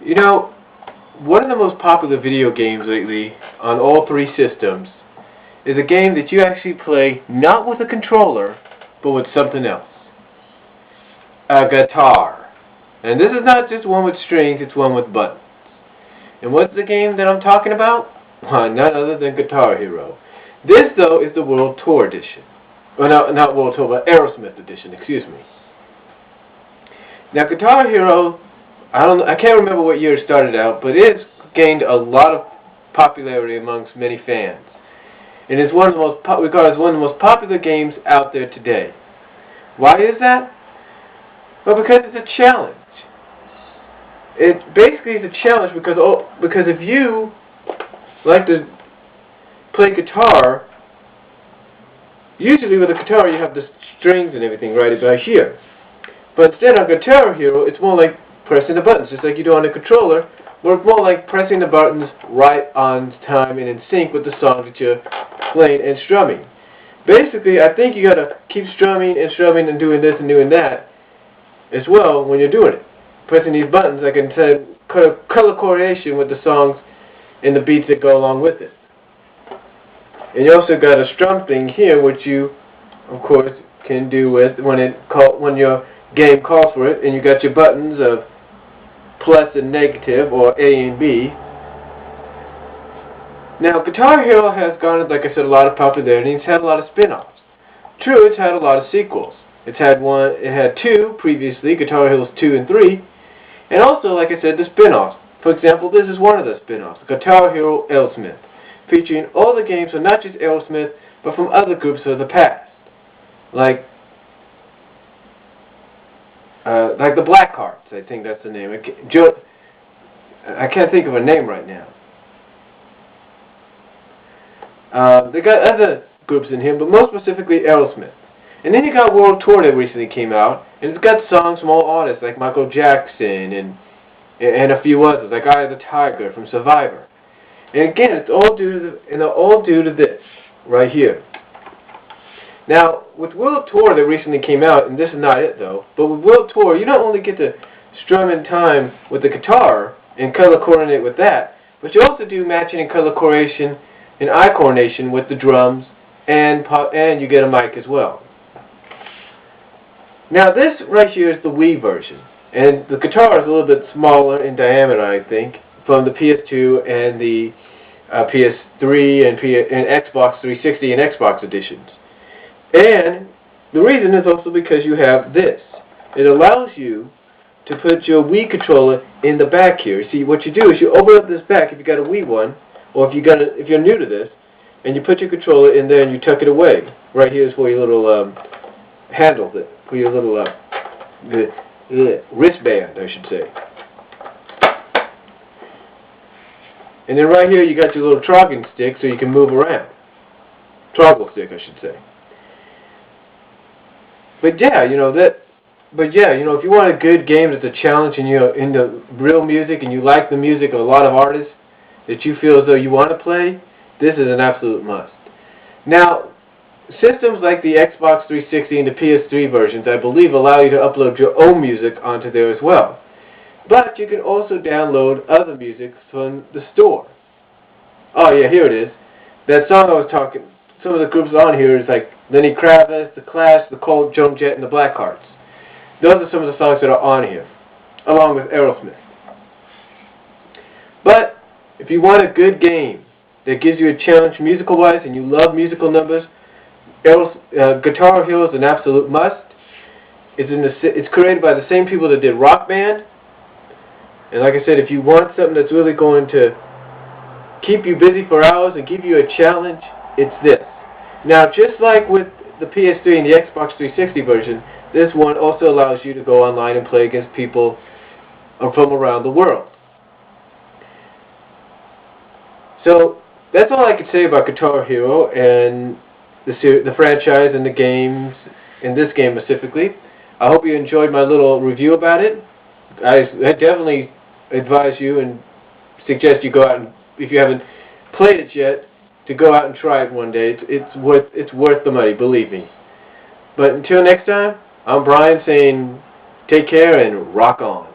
You know, one of the most popular video games lately on all three systems is a game that you actually play not with a controller, but with something else. A guitar. And this is not just one with strings, it's one with buttons. And what's the game that I'm talking about? Well, none other than Guitar Hero. This, though, is the World Tour Edition. Well, no, not World Tour, but Aerosmith Edition, excuse me. Now, Guitar Hero, I can't remember what year it started out, but it's gained a lot of popularity amongst many fans. And it's one of the most regarded as one of the most popular games out there today. Why is that? Well, because it's a challenge. It basically is a challenge because if you like to play guitar, usually with a guitar you have the strings and everything right about here. But instead on Guitar Hero, it's more like pressing the buttons, just like you do on a controller, where it's more like pressing the buttons right on time and in sync with the song that you're playing and strumming. Basically, I think you gotta keep strumming and doing this and doing that as well when you're doing it. Pressing these buttons, like I said, color coordination with the songs and the beats that go along with it. And you also got a strum thing here, which you, of course, can do with when your game calls for it, and you got your buttons of plus and negative, or A and B. Now, Guitar Hero has garnered, like I said, a lot of popularity, and it's had a lot of spin-offs. True, it's had a lot of sequels. It had two previously, Guitar Heroes 2 and 3, and also, like I said, the spin-offs. For example, this is one of the spin-offs, Guitar Hero Aerosmith, featuring all the games from not just Aerosmith, but from other groups of the past, like the Blackhearts, I think that's the name. I can't think of a name right now. They got other groups in here, but most specifically Aerosmith. And then you got World Tour that recently came out, and it's got songs from all artists like Michael Jackson and a few others, like Eye of the Tiger from Survivor. And again, it's all due to this right here. Now, with World Tour that recently came out, and this is not it though, but with World Tour, you not only get to strum in time with the guitar and color coordinate with that, but you also do matching and color coordination and eye coordination with the drums, and you get a mic as well. Now, this right here is the Wii version, and the guitar is a little bit smaller in diameter, I think, from the PS2 and the PS3 and Xbox 360 and Xbox editions. And the reason is also because you have this. It allows you to put your Wii controller in the back here. See, what you do is you open up this back if you got a Wii one, or if you're new to this, and you put your controller in there and you tuck it away. Right here is for your little handle, for your little wristband, I should say. And then right here you got your little trogging stick so you can move around. Toggle stick, I should say. But yeah, if you want a good game that's a challenge and you're into real music and you like the music of a lot of artists that you feel as though you want to play, this is an absolute must. Now, systems like the Xbox 360 and the PS3 versions, I believe, allow you to upload your own music onto there as well. But you can also download other music from the store. Oh yeah, here it is. That song I was talking, some of the groups on here is like Lenny Kravitz, The Clash, The Cold, Joan Jett, and The Blackhearts. Those are some of the songs that are on here, along with Aerosmith. But if you want a good game that gives you a challenge musical-wise and you love musical numbers, Guitar Hero is an absolute must. It's created by the same people that did Rock Band. And like I said, if you want something that's really going to keep you busy for hours and give you a challenge, it's this. Now, just like with the PS3 and the Xbox 360 version, this one also allows you to go online and play against people from around the world. So, that's all I can say about Guitar Hero and the franchise and the games, in this game specifically. I hope you enjoyed my little review about it. I definitely advise you and suggest you go out and, if you haven't played it yet, to go out and try it one day. It's worth the money, believe me. But until next time, I'm Brian saying take care and rock on.